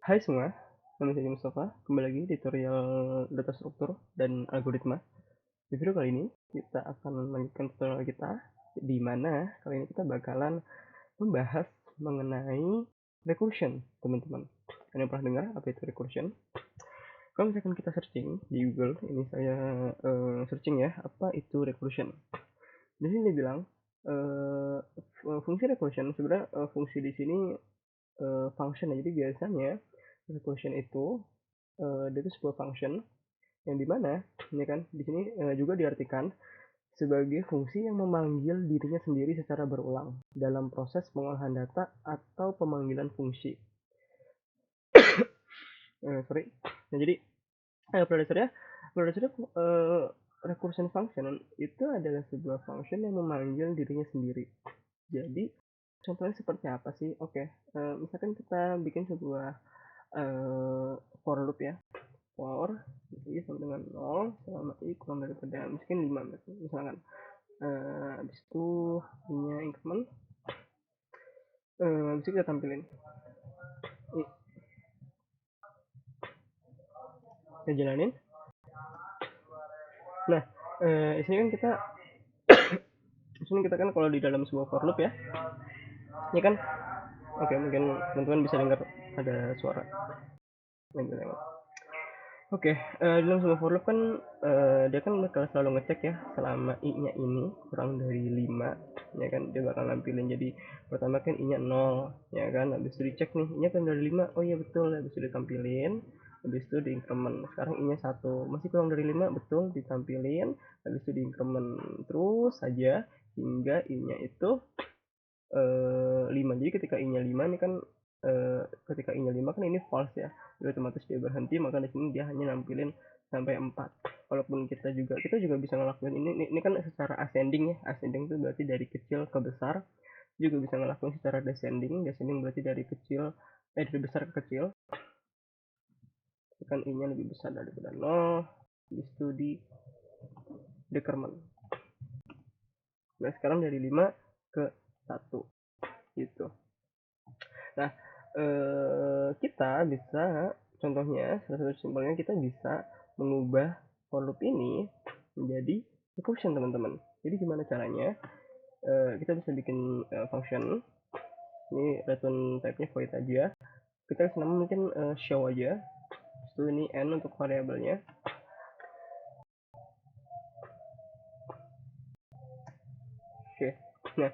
Hai semua, nama saya Mustafa. Kembali lagi di tutorial data struktur dan algoritma. Di video kali ini kita akan melanjutkan tutorial kita, di mana kali ini kita bakalan membahas mengenai recursion, teman-teman. Kalian pernah dengar apa itu recursion? Kalau misalkan kita searching di Google, ini saya searching ya, apa itu recursion. Di sini dia bilang fungsi recursion sebenarnya fungsi di sini function ya. Jadi biasanya recursion itu dia itu sebuah function yang dimana ini kan di sini juga diartikan sebagai fungsi yang memanggil dirinya sendiri secara berulang dalam proses pengolahan data atau pemanggilan fungsi. Sorry. Nah, jadi pada dasarnya recursion function itu adalah sebuah function yang memanggil dirinya sendiri. Jadi contohnya seperti apa sih? Oke, misalkan kita bikin sebuah for loop ya. For i sama dengan 0 selama i kurang daripada mungkin 5 misalkan. Habis itu i-nya increment, habis itu kita tampilin i, kita jalanin. Nah, di sini kan kita di sini kita kan kalau di dalam sebuah for loop ya, ini kan oke, mungkin teman-teman bisa dengar ada suara lewat. Oke, dalam sebuah for loop kan dia kan bakal selalu ngecek ya selama i-nya ini kurang dari 5, ya kan dia bakal nampilin. Jadi pertama kan i-nya 0, ya kan, habis itu dicek nih i-nya kan dari 5, oh iya betul, habis itu ditampilin, habis itu diincrement. Sekarang i-nya 1, masih kurang dari 5, betul, ditampilin, habis itu diincrement terus saja hingga i-nya itu 5. Jadi ketika i-nya 5 ini kan ketika i-nya 5 kan ini false ya. Jadi otomatis dia berhenti, maka di sini dia hanya nampilin sampai 4. Walaupun kita juga bisa ngelakuin ini kan secara ascending ya. Ascending itu berarti dari kecil ke besar. Juga bisa ngelakuin secara descending. Descending berarti dari besar ke kecil. Kan i-nya lebih besar daripada 0. Habis itu di decrement. Nah, sekarang dari 5 ke 1 gitu. Nah, kita bisa contohnya salah satu simpelnya kita bisa mengubah for loop ini menjadi recursion, teman-teman. Jadi gimana caranya? Kita bisa bikin function. Ini return type-nya void aja. Kita kasih nama mungkin show aja. Terus ini n untuk variabelnya. Oke. Nah,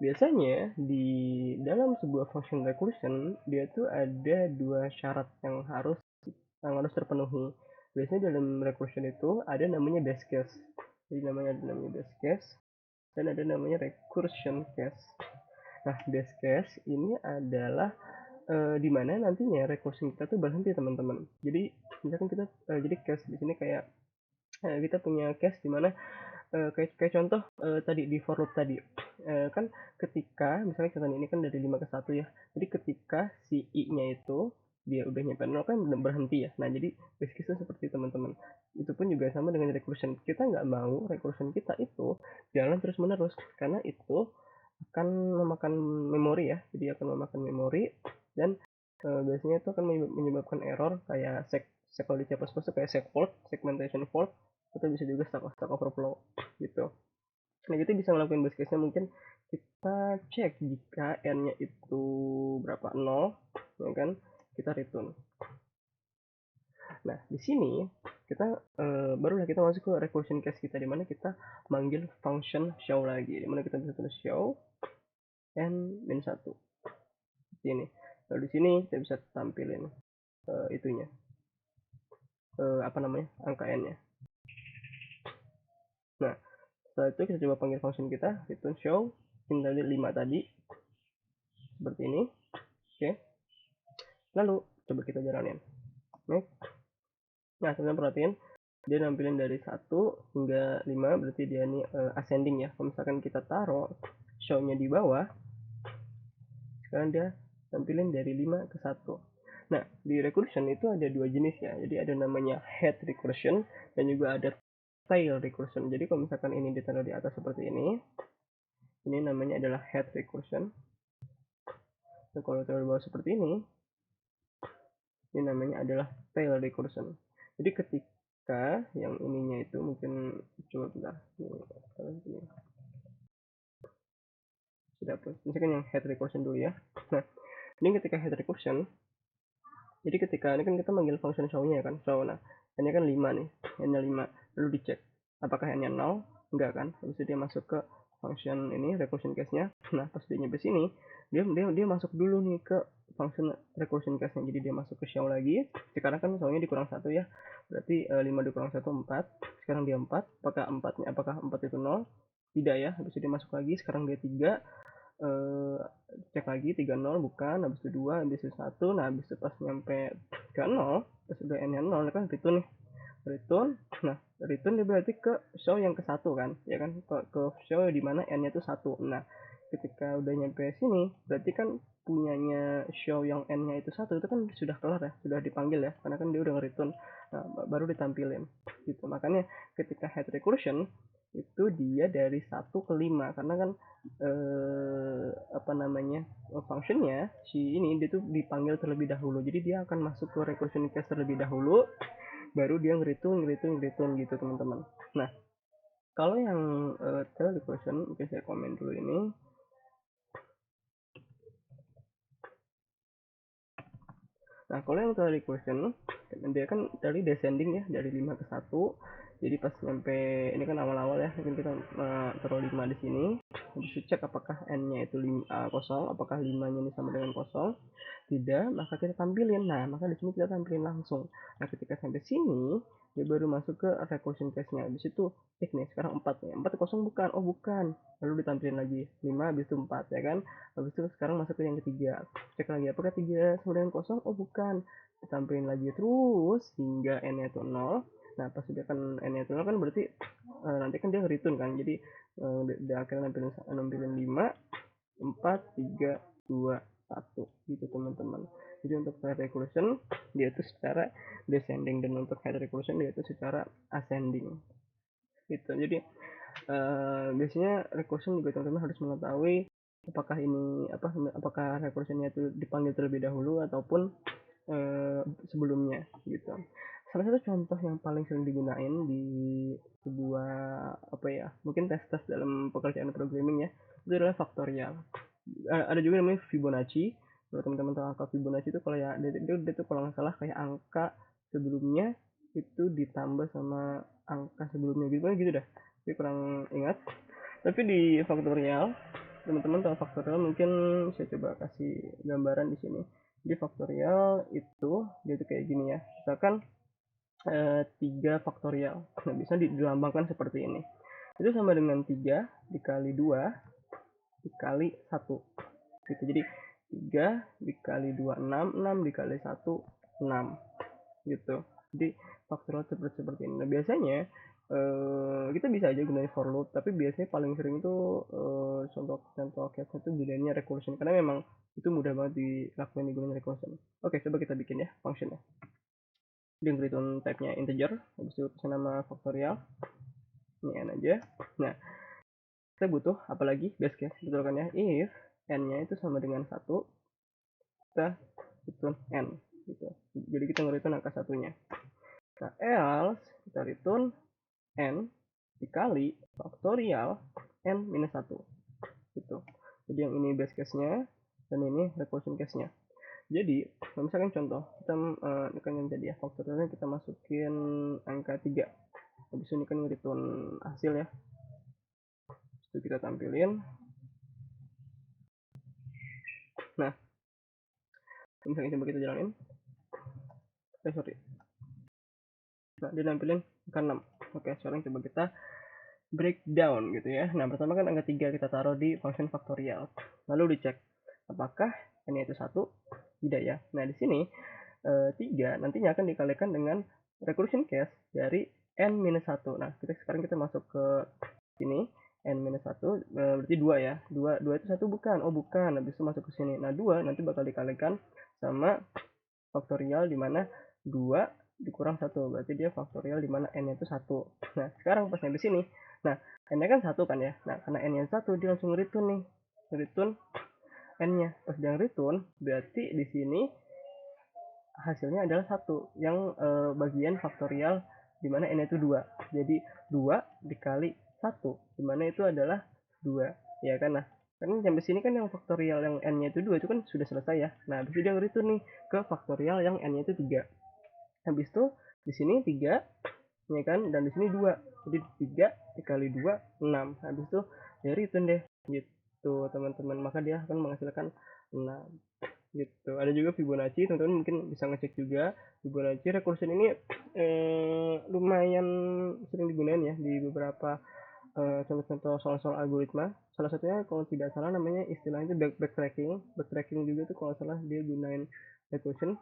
biasanya di dalam sebuah function recursion dia tuh ada dua syarat yang harus terpenuhi. Biasanya dalam recursion itu ada namanya base case. Jadi ada namanya base case dan ada namanya recursion case. Nah, base case ini adalah di mana nantinya recursion kita tuh berhenti, teman-teman. Jadi misalkan kita jadi case di sini kayak kita punya case di mana kayak contoh tadi di for loop tadi. Kan ketika misalnya contoh ini kan dari 5 ke 1 ya. Jadi ketika si i-nya itu dia udah nyampe 0 kan berhenti ya. Nah, jadi base case seperti teman-teman. Itu pun juga sama dengan recursion. Kita nggak mau recursion kita itu jalan terus-menerus karena itu akan memakan memori ya. Jadi akan memakan memori dan biasanya itu akan menyebabkan error kayak kalau di C++ itu kayak segmentation fault, atau bisa juga stack overflow gitu. Nah, kita bisa ngelakuin base case-nya, mungkin kita cek jika n-nya itu berapa, 0, ya kan, kita return. Nah, di sini kita barulah kita masuk ke recursion case kita, di mana kita manggil function show lagi, di mana kita bisa tulis show n-1 seperti ini. Lalu di sini kita bisa tampilin itunya apa namanya, angka n-nya. Nah, setelah itu kita coba panggil function kita, return show in tadi 5 tadi seperti ini. Oke, lalu coba kita jalanin. Nah, teman-teman perhatiin dia nampilin dari 1 hingga 5, berarti dia ini ascending ya. Kalau misalkan kita taruh show-nya di bawah, sekarang dia nampilin dari 5 ke 1. Nah, di recursion itu ada dua jenis ya. Jadi ada namanya head recursion dan juga ada tail recursion. Jadi kalau misalkan ini ditaruh di atas seperti ini namanya adalah head recursion. Nah, kalau taruh di bawah seperti ini Ini namanya adalah tail recursion. Jadi ketika yang ininya itu mungkin coba bentar. Ini sudah hapus. Misalkan yang head recursion dulu ya. Nah, ini ketika head recursion, jadi ketika ini kan kita manggil function show-nya kan, show. Nah, n-nya kan 5 nih, n-nya 5. Lalu dicek apakah n-nya 0? Enggak kan? Habis itu dia masuk ke function ini recursion case-nya. Nah, pas dia nyampe sini, dia masuk dulu nih ke function recursion case-nya. Jadi dia masuk ke show lagi. Sekarang kan show-nya dikurang 1 ya. Berarti 5 dikurang 1 4. Sekarang dia 4. Apakah 4 itu 0? Tidak ya. Habis itu dia masuk lagi, sekarang dia 3. Cek lagi 30 bukan, habis itu 2, habis itu 1. Nah, habis itu pas nyampe ke 0, pas udah n nya 0 kan return nih, return. Nah, return dia berarti ke show yang ke 1 kan, ya kan, ke show di mana n nya itu 1. Nah, ketika udah nyampe sini berarti kan punyanya show yang n nya itu 1 itu kan sudah kelar ya, sudah dipanggil ya, karena kan dia udah nge-return. Nah, baru ditampilin gitu. Makanya ketika head recursion itu dia dari 1 ke 5, karena kan apa namanya, functionnya si ini dia tuh dipanggil terlebih dahulu. Jadi dia akan masuk ke recursion case terlebih dahulu, baru dia nge-return gitu teman-teman. Nah, kalau yang tail recursion mungkin saya komen dulu ini. Nah, kalau yang tail recursion dia kan dari descending ya, dari 5 ke 1. Jadi pas nyampe ini kan awal-awal ya, mungkin kita taruh 5 di sini. Habis itu cek apakah n-nya itu 0, apakah 5-nya ini sama dengan 0. Tidak, maka kita tampilin. Nah, maka di sini kita tampilin langsung. Nah, ketika sampai sini dia baru masuk ke recursion case-nya. Habis itu cek nih, sekarang 4 nih. 4 0 bukan. Oh, bukan. Lalu ditampilin lagi 5, habis itu 4 ya kan. Habis itu sekarang masuk ke yang ketiga. Cek lagi apakah 3 sama dengan 0? Oh, bukan. Ditampilin lagi terus hingga n-nya itu 0. Nah, pas sudah kan n-nya itu 0 kan berarti nanti kan dia return kan. Jadi dia akhirnya nampilin 5, 4, 3, 2, 1 gitu teman-teman. Jadi untuk head recursion dia itu secara descending, dan untuk head recursion dia itu secara ascending gitu. Jadi biasanya recursion juga teman-teman harus mengetahui apakah ini apakah recursionnya itu dipanggil terlebih dahulu ataupun sebelumnya gitu. Salah satu contoh yang paling sering digunain di sebuah mungkin tes dalam pekerjaan programming ya, itu adalah faktorial. Ada juga namanya Fibonacci. Kalau teman-teman tahu angka Fibonacci itu, kalau ya dia tuh kalau nggak salah kayak angka sebelumnya itu ditambah sama angka sebelumnya gitu dah. Tapi kurang ingat. Tapi di faktorial, teman-teman tahu faktorial, mungkin saya coba kasih gambaran di sini. Di faktorial itu dia tuh kayak gini ya. Misalkan 3 faktorial. Nah, bisa dilambangkan seperti ini. Itu sama dengan 3 dikali 2 dikali 1 gitu. Jadi 3 dikali 2 6, 6 dikali 1 6 gitu. Jadi faktorial seperti ini. Nah, biasanya kita bisa aja gunain for loop, tapi biasanya paling sering itu contoh case itu gunanya recursion, karena memang itu mudah banget dilakukan digunakan recursion. Oke, coba kita bikin ya functionnya. Dia return type-nya integer, habis itu kasih nama faktorial, ini n aja. Nah, kita butuh apalagi base case, betul kan ya, if n-nya itu sama dengan 1, kita return n gitu. Jadi kita nge-return angka satunya. Nah, else kita return n dikali faktorial n minus 1 gitu. Jadi yang ini base case-nya dan ini recursion case-nya. Jadi misalkan contoh kita ini kan yang jadi ya, faktorialnya kita masukin angka 3. Habis ini kan return hasil ya. Itu kita tampilin. Nah, misalnya coba kita jalanin. Sorry. Nah, dia nampilin angka 6. Oke, sekarang coba kita breakdown gitu ya. Nah, pertama kan angka 3 kita taruh di function faktorial. Lalu dicek apakah n-nya itu 1? Tidak ya. Nah, di sini 3 nantinya akan dikalikan dengan recursion case dari n-1. Nah, sekarang kita masuk ke sini, n-1 berarti 2 ya. 2 itu 1 bukan. Oh, bukan. Habis itu masuk ke sini. Nah, 2 nanti bakal dikalikan sama faktorial di mana 2 dikurang 1, berarti dia faktorial di mana n-nya itu 1. Nah, sekarang pas nyampe sini, nah n-nya kan 1 kan ya. Nah, karena n-nya 1 dia langsung return nih. Return n-nya. Pas dia return berarti di sini hasilnya adalah 1 yang bagian faktorial di mana n itu 2. Jadi 2 dikali 1 di mana itu adalah 2, ya kan. Nah, kan sampai sini kan yang faktorial yang n-nya itu 2 itu kan sudah selesai ya. Nah, habis itu dia ngereturn nih ke faktorial yang n-nya itu 3. Habis itu di sini 3 ya kan, dan di sini 2. Jadi 3 dikali 2 6. Habis itu dia return deh gitu, teman-teman. Maka dia akan menghasilkan 6 gitu. Ada juga Fibonacci, teman-teman mungkin bisa ngecek juga. Fibonacci recursion ini lumayan sering digunakan ya di beberapa contoh-contoh soal-soal algoritma. Salah satunya kalau tidak salah namanya istilahnya itu backtracking. Backtracking juga tuh kalau salah dia gunain recursion.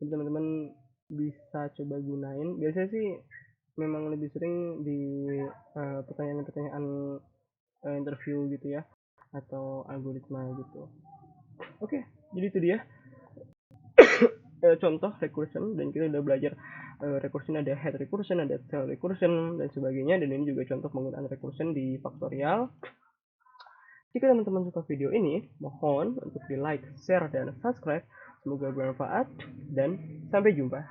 Jadi teman-teman bisa coba gunain. Biasanya sih memang lebih sering di pertanyaan-pertanyaan interview gitu ya, atau algoritma gitu. Oke, jadi itu dia contoh recursion, dan kita udah belajar recursion, ada head recursion, ada tail recursion, dan sebagainya. Dan ini juga contoh penggunaan recursion di faktorial. Jika teman-teman suka video ini, mohon untuk di like, share, dan subscribe. Semoga bermanfaat, dan sampai jumpa.